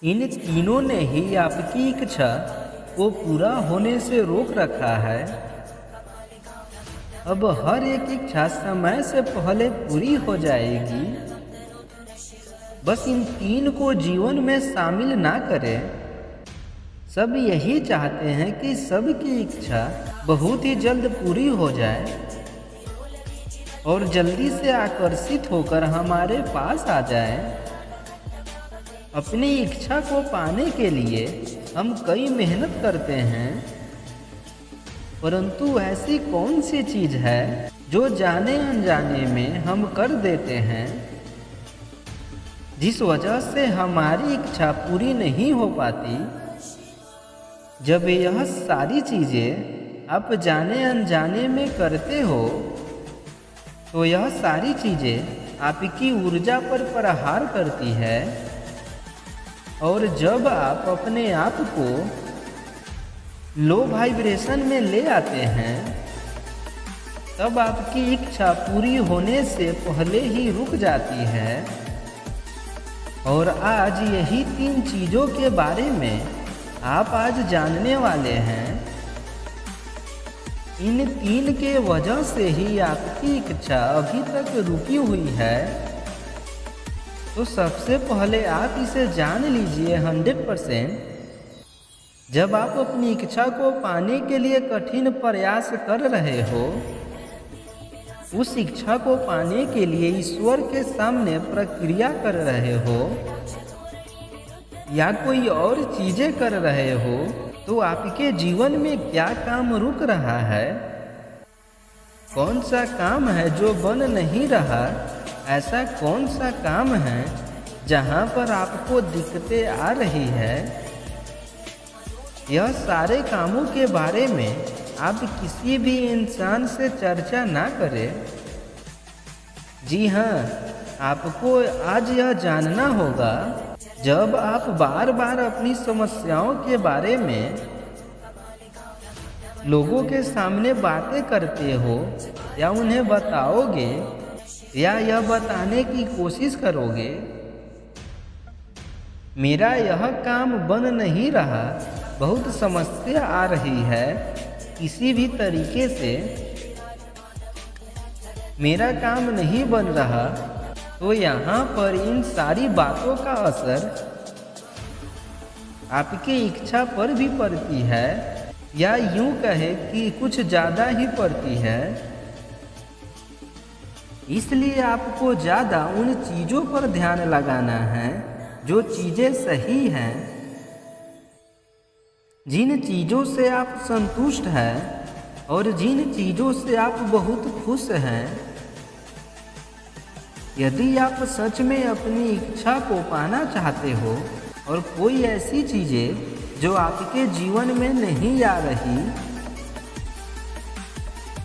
इन तीनों ने ही आपकी इच्छा को पूरा होने से रोक रखा है। अब हर एक इच्छा समय से पहले पूरी हो जाएगी। बस इन तीन को जीवन में शामिल ना करें। सब यही चाहते हैं कि सबकी इच्छा बहुत ही जल्द पूरी हो जाए और जल्दी से आकर्षित होकर हमारे पास आ जाए। अपनी इच्छा को पाने के लिए हम कई मेहनत करते हैं, परंतु ऐसी कौन सी चीज़ है जो जाने अनजाने में हम कर देते हैं, जिस वजह से हमारी इच्छा पूरी नहीं हो पाती। जब यह सारी चीज़ें आप जाने अनजाने में करते हो तो यह सारी चीज़ें आपकी ऊर्जा पर प्रहार करती है, और जब आप अपने आप को लो वाइब्रेशन में ले आते हैं तब आपकी इच्छा पूरी होने से पहले ही रुक जाती है। और आज यही तीन चीज़ों के बारे में आप आज जानने वाले हैं। इन तीन के वजह से ही आपकी इच्छा अभी तक रुकी हुई है। तो सबसे पहले आप इसे जान लीजिए 100%। जब आप अपनी इच्छा को पाने के लिए कठिन प्रयास कर रहे हो, उस इच्छा को पाने के लिए ईश्वर के सामने प्रक्रिया कर रहे हो या कोई और चीज़ें कर रहे हो, तो आपके जीवन में क्या काम रुक रहा है? कौन सा काम है जो बन नहीं रहा? ऐसा कौन सा काम है जहाँ पर आपको दिक्कतें आ रही है? यह सारे कामों के बारे में आप किसी भी इंसान से चर्चा ना करें। जी हाँ, आपको आज यह जानना होगा, जब आप बार बार अपनी समस्याओं के बारे में लोगों के सामने बातें करते हो या उन्हें बताओगे या यह बताने की कोशिश करोगे, मेरा यह काम बन नहीं रहा, बहुत समस्या आ रही है, किसी भी तरीके से मेरा काम नहीं बन रहा, तो यहाँ पर इन सारी बातों का असर आपकी इच्छा पर भी पड़ती है, या यूं कहे कि कुछ ज़्यादा ही पड़ती है। इसलिए आपको ज़्यादा उन चीज़ों पर ध्यान लगाना है जो चीज़ें सही हैं, जिन चीज़ों से आप संतुष्ट हैं और जिन चीज़ों से आप बहुत खुश हैं। यदि आप सच में अपनी इच्छा को पाना चाहते हो और कोई ऐसी चीज़ें जो आपके जीवन में नहीं आ रही,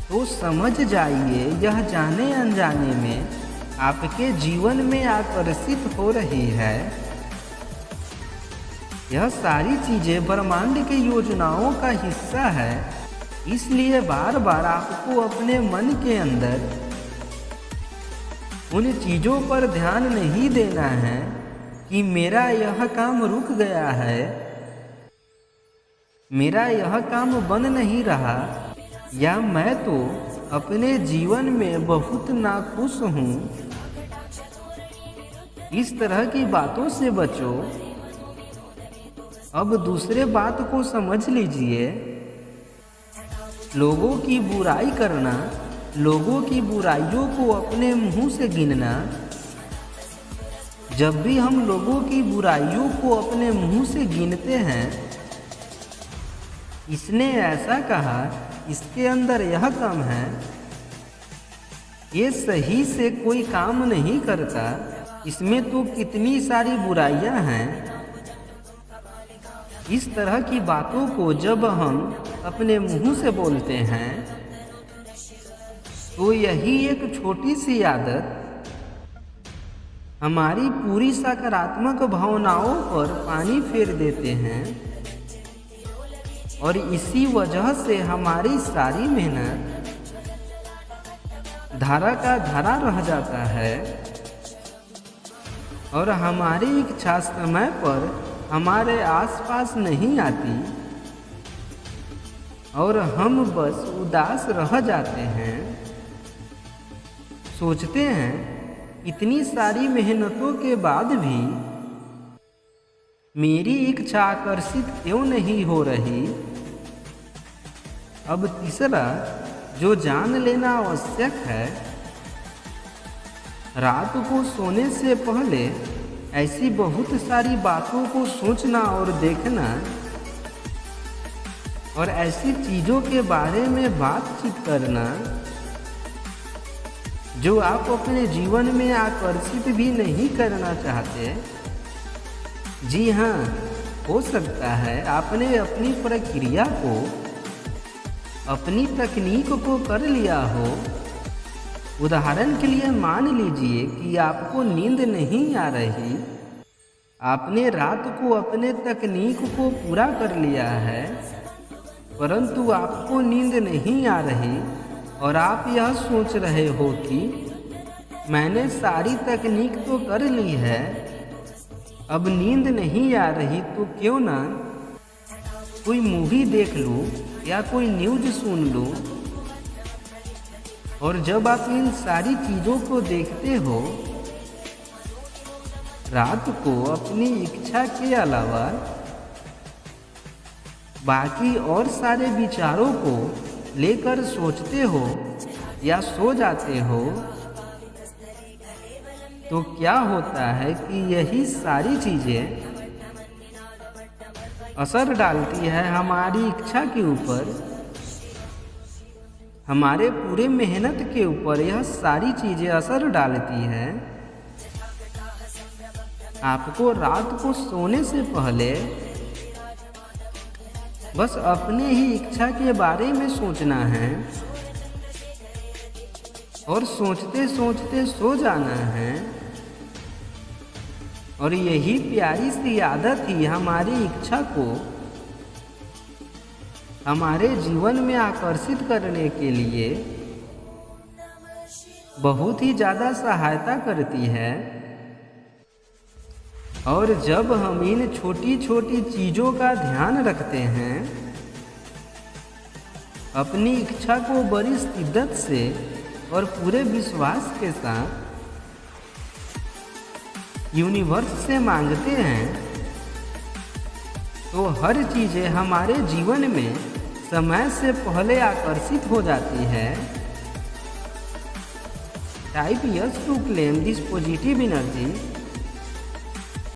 तो समझ जाइए यह जाने अनजाने में आपके जीवन में आकर्षित हो रही है। यह सारी चीज़ें ब्रह्मांड की योजनाओं का हिस्सा है। इसलिए बार बार आपको अपने मन के अंदर उन चीज़ों पर ध्यान नहीं देना है कि मेरा यह काम रुक गया है, मेरा यह काम बन नहीं रहा, या मैं तो अपने जीवन में बहुत नाखुश हूँ। इस तरह की बातों से बचो। अब दूसरे बात को समझ लीजिए। लोगों की बुराई करना, लोगों की बुराइयों को अपने मुंह से गिनना। जब भी हम लोगों की बुराइयों को अपने मुंह से गिनते हैं, इसने ऐसा कहा, इसके अंदर यह कम है, ये सही से कोई काम नहीं करता, इसमें तो कितनी सारी बुराइयां हैं। इस तरह की बातों को जब हम अपने मुंह से बोलते हैं, तो यही एक छोटी सी आदत हमारी पूरी सकारात्मक भावनाओं पर पानी फेर देते हैं, और इसी वजह से हमारी सारी मेहनत धारा का धारा रह जाता है, और हमारी इच्छा समय पर हमारे आसपास नहीं आती और हम बस उदास रह जाते हैं। सोचते हैं इतनी सारी मेहनतों के बाद भी मेरी इच्छा आकर्षित क्यों नहीं हो रही। अब तीसरा जो जान लेना आवश्यक है, रात को सोने से पहले ऐसी बहुत सारी बातों को सोचना और देखना और ऐसी चीज़ों के बारे में बातचीत करना जो आप अपने जीवन में आकर्षित भी नहीं करना चाहते। जी हाँ, हो सकता है आपने अपनी प्रक्रिया को, अपनी तकनीक को कर लिया हो। उदाहरण के लिए मान लीजिए कि आपको नींद नहीं आ रही, आपने रात को अपने तकनीक को पूरा कर लिया है, परंतु आपको नींद नहीं आ रही और आप यह सोच रहे हो कि मैंने सारी तकनीक तो कर ली है, अब नींद नहीं आ रही तो क्यों ना कोई मूवी देख लूँ या कोई न्यूज़ सुन लूँ। और जब आप इन सारी चीज़ों को देखते हो, रात को अपनी इच्छा के अलावा बाकी और सारे विचारों को लेकर सोचते हो या सो जाते हो, तो क्या होता है कि यही सारी चीज़ें असर डालती है हमारी इच्छा के ऊपर, हमारे पूरे मेहनत के ऊपर यह सारी चीज़ें असर डालती हैं। आपको रात को सोने से पहले बस अपने ही इच्छा के बारे में सोचना है और सोचते सोचते सो जाना है। और यही प्यारी सी आदत ही हमारी इच्छा को हमारे जीवन में आकर्षित करने के लिए बहुत ही ज़्यादा सहायता करती है। और जब हम इन छोटी छोटी चीज़ों का ध्यान रखते हैं, अपनी इच्छा को बड़ी शिद्दत से और पूरे विश्वास के साथ यूनिवर्स से मांगते हैं, तो हर चीज़ें हमारे जीवन में समय से पहले आकर्षित हो जाती है। Type yes to claim this positive energy